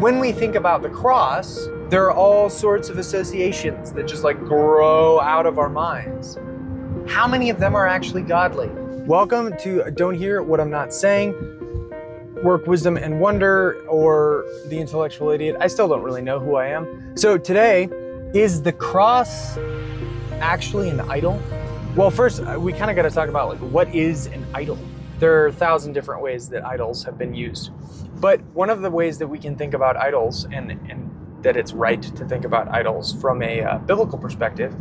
when we think about the cross, there are all sorts of associations that just like grow out of our minds. How many of them are actually godly? Welcome to Don't Hear What I'm Not Saying, Work, Wisdom, and Wonder, or The Intellectual Idiot. I still don't really know who I am. So today, is the cross actually an idol? Well, first, we kind of got to talk about like what is an idol? There are 1,000 different ways that idols have been used. But one of the ways that we can think about idols, and that it's right to think about idols from a biblical perspective,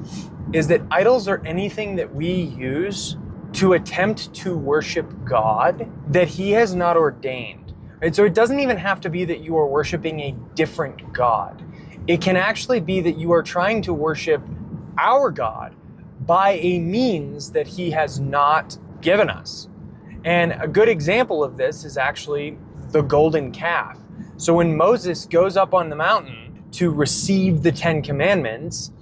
is that idols are anything that we use to attempt to worship God that He has not ordained. Right? So it doesn't even have to be that you are worshiping a different God. It can actually be that you are trying to worship our God by a means that He has not given us. And a good example of this is actually the golden calf. So when Moses goes up on the mountain to receive the 10 commandments,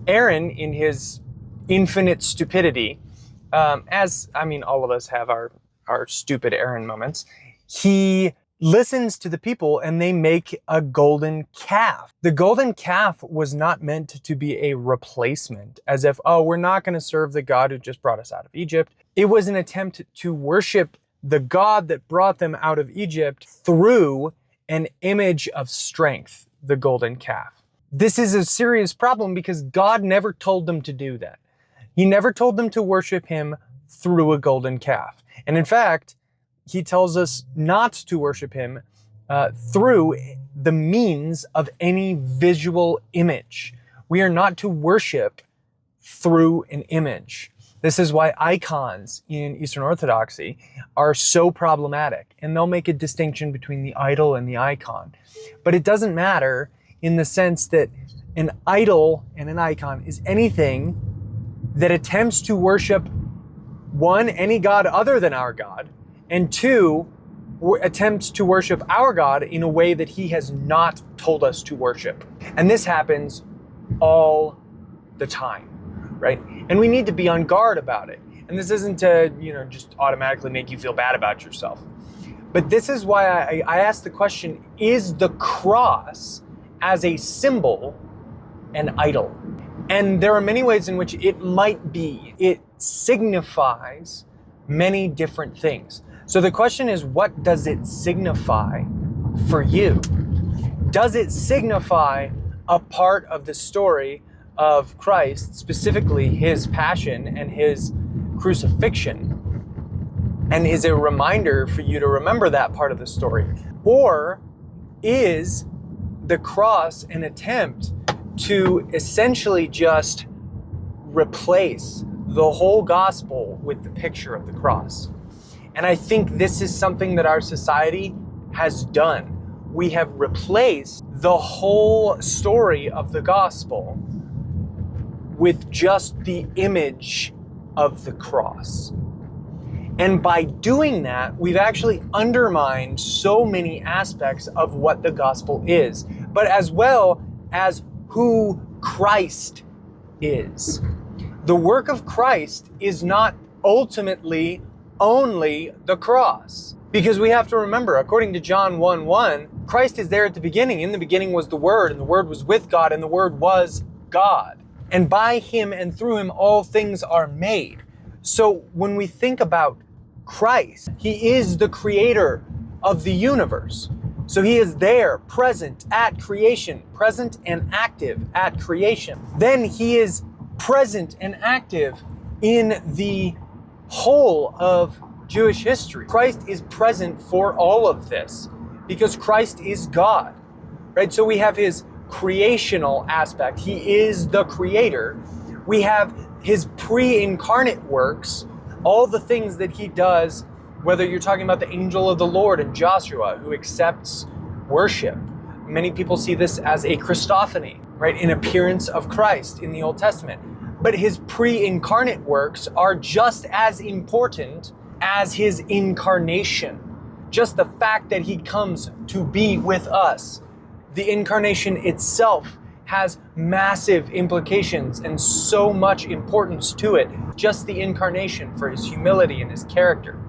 Aaron, in his infinite stupidity, all of us have our stupid Aaron moments, he listens to the people and they make a golden calf. The golden calf was not meant to be a replacement, as if, we're not going to serve the God who just brought us out of Egypt. It was an attempt to worship the God that brought them out of Egypt through an image of strength, the golden calf. This is a serious problem because God never told them to do that. He never told them to worship Him through a golden calf. And in fact, He tells us not to worship Him through the means of any visual image. We are not to worship through an image. This is why icons in Eastern Orthodoxy are so problematic, and they'll make a distinction between the idol and the icon. But it doesn't matter in the sense that an idol and an icon is anything that attempts to worship, one, any God other than our God, and two, attempts to worship our God in a way that He has not told us to worship. And this happens all the time. Right? And we need to be on guard about it. And this isn't to, just automatically make you feel bad about yourself. But this is why I asked the question, is the cross as a symbol an idol? And there are many ways in which it might be. It signifies many different things. So the question is, what does it signify for you? Does it signify a part of the story of Christ, specifically His passion and His crucifixion, and is a reminder for you to remember that part of the story? Or is the cross an attempt to essentially just replace the whole gospel with the picture of the cross? And I think this is something that our society has done. We have replaced the whole story of the gospel with just the image of the cross. And by doing that, we've actually undermined so many aspects of what the gospel is, but as well as who Christ is. The work of Christ is not ultimately only the cross. Because we have to remember, according to John 1:1, Christ is there at the beginning. In the beginning was the Word, and the Word was with God, and the Word was God. And by Him and through Him, all things are made. So when we think about Christ, He is the creator of the universe. So He is there, present at creation, present and active at creation. Then He is present and active in the whole of Jewish history. Christ is present for all of this because Christ is God, right? So we have His creational aspect. He is the creator. We have His pre-incarnate works, all the things that He does, whether you're talking about the angel of the Lord in Joshua who accepts worship. Many people see this as a Christophany, right? An appearance of Christ in the Old Testament. But His pre-incarnate works are just as important as His incarnation. Just the fact that He comes to be with us. The incarnation itself has massive implications and so much importance to it. Just the incarnation for His humility and His character.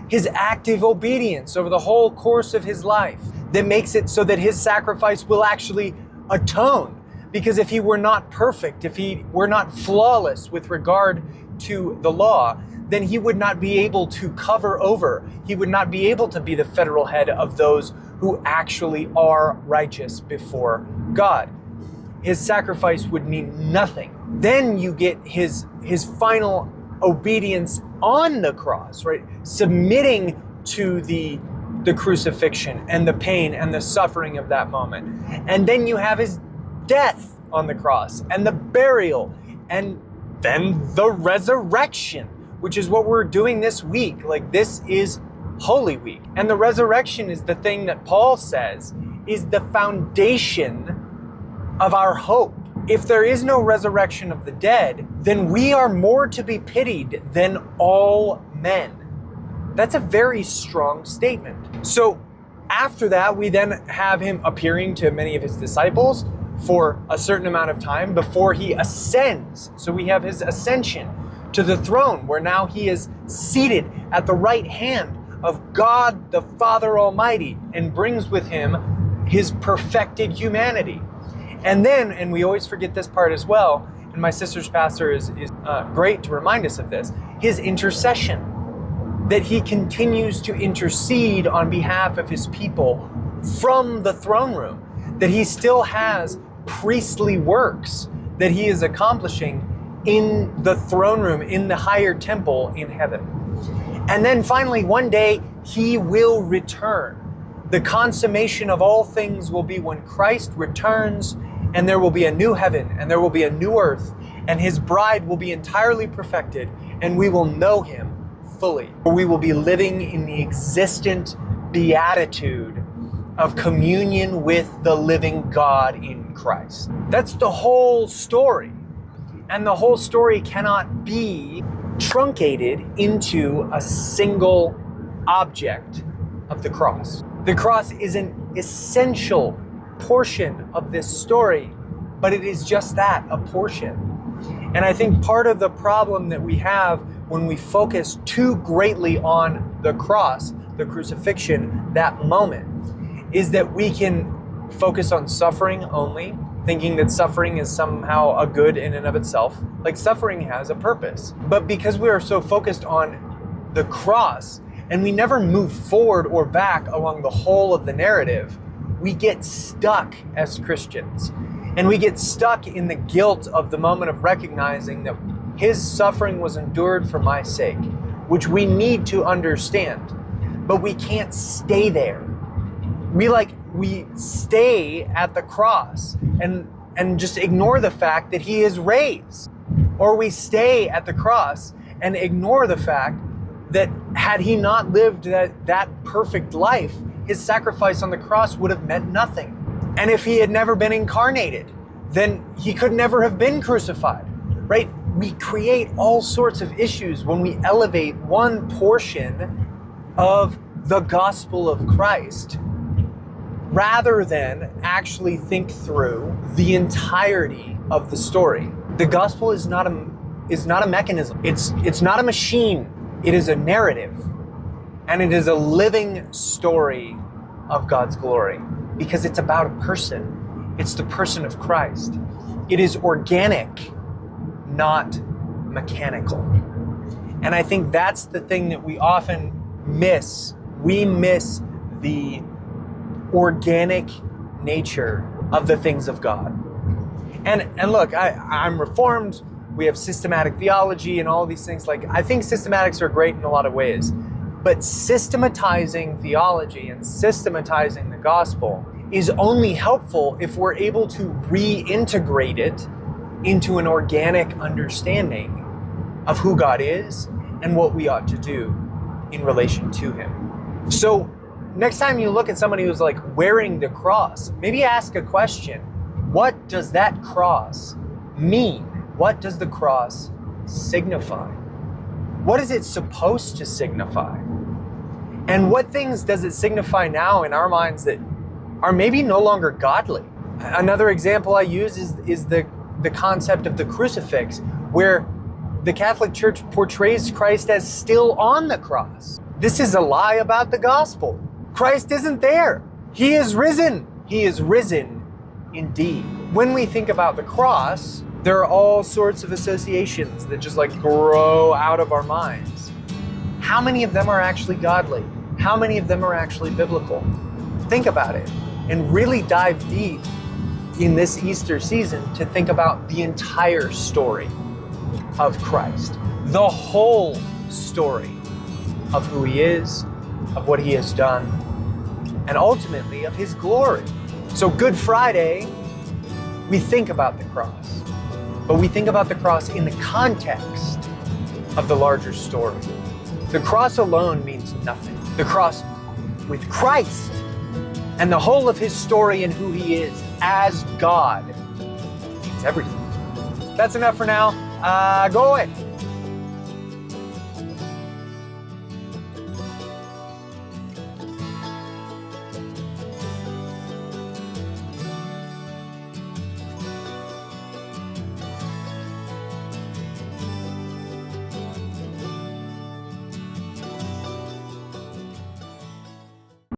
His active obedience over the whole course of His life. that makes it so that his sacrifice will actually atone. Because if he were not perfect, if he were not flawless with regard to the law, then he would not be able to cover over. He would not be able to be the federal head of those who actually are righteous before God. His sacrifice would mean nothing. Then you get his final obedience on the cross, right? Submitting to the crucifixion and the pain and the suffering of that moment. And then you have his death on the cross and the burial and then the resurrection, which is what we're doing this week. Like, this is Holy Week. And the resurrection is the thing that Paul says is the foundation of our hope. If there is no resurrection of the dead, then we are more to be pitied than all men. That's a very strong statement. So after that, we then have him appearing to many of his disciples for a certain amount of time before he ascends. So we have his ascension to the throne, where now he is seated at the right hand of God the Father Almighty and brings with him his perfected humanity. And then, and we always forget this part as well, and my sister's pastor is great to remind us of this, his intercession, that he continues to intercede on behalf of his people from the throne room, that he still has priestly works that he is accomplishing in the throne room, in the higher temple in heaven. And then finally, one day, he will return. The consummation of all things will be when Christ returns, and there will be a new heaven, and there will be a new earth, and his bride will be entirely perfected, and we will know him fully. We will be living in the existent beatitude of communion with the living God in Christ. That's the whole story. And the whole story cannot be truncated into a single object of the cross. The cross is an essential portion of this story, but it is just that, a portion. And I think part of the problem that we have when we focus too greatly on the cross, the crucifixion, that moment, is that we can focus on suffering only, thinking that suffering is somehow a good in and of itself. Like, suffering has a purpose. But because we are so focused on the cross and we never move forward or back along the whole of the narrative, we get stuck as Christians. And we get stuck in the guilt of the moment of recognizing that his suffering was endured for my sake, which we need to understand. But we can't stay there. We stay at the cross and just ignore the fact that he is raised. Or we stay at the cross and ignore the fact that had he not lived that perfect life, his sacrifice on the cross would have meant nothing. And if he had never been incarnated, then he could never have been crucified, right? We create all sorts of issues when we elevate one portion of the gospel of Christ rather than actually think through the entirety of the story. The gospel is not a mechanism. It's not a machine. It is a narrative. And it is a living story of God's glory because it's about a person. It's the person of Christ. It is organic, not mechanical. And I think that's the thing that we often miss. We miss the organic nature of the things of God. And look, I'm Reformed. We have systematic theology and all these things. Like, I think systematics are great in a lot of ways. But systematizing theology and systematizing the gospel is only helpful if we're able to reintegrate it into an organic understanding of who God is and what we ought to do in relation to him. So next time you look at somebody who's like wearing the cross, maybe ask a question. What does that cross mean? What does the cross signify? What is it supposed to signify? And what things does it signify now in our minds that are maybe no longer godly? Another example I use is the concept of the crucifix, where the Catholic Church portrays Christ as still on the cross. This is a lie about the gospel. Christ isn't there. He is risen. He is risen indeed. When we think about the cross, there are all sorts of associations that just like grow out of our minds. How many of them are actually godly? How many of them are actually biblical? Think about it and really dive deep in this Easter season to think about the entire story of Christ, the whole story of who he is, of what he has done, and ultimately of his glory. So Good Friday, we think about the cross, but we think about the cross in the context of the larger story. The cross alone means nothing. The cross with Christ and the whole of his story and who he is as God means everything. That's enough for now. Go away.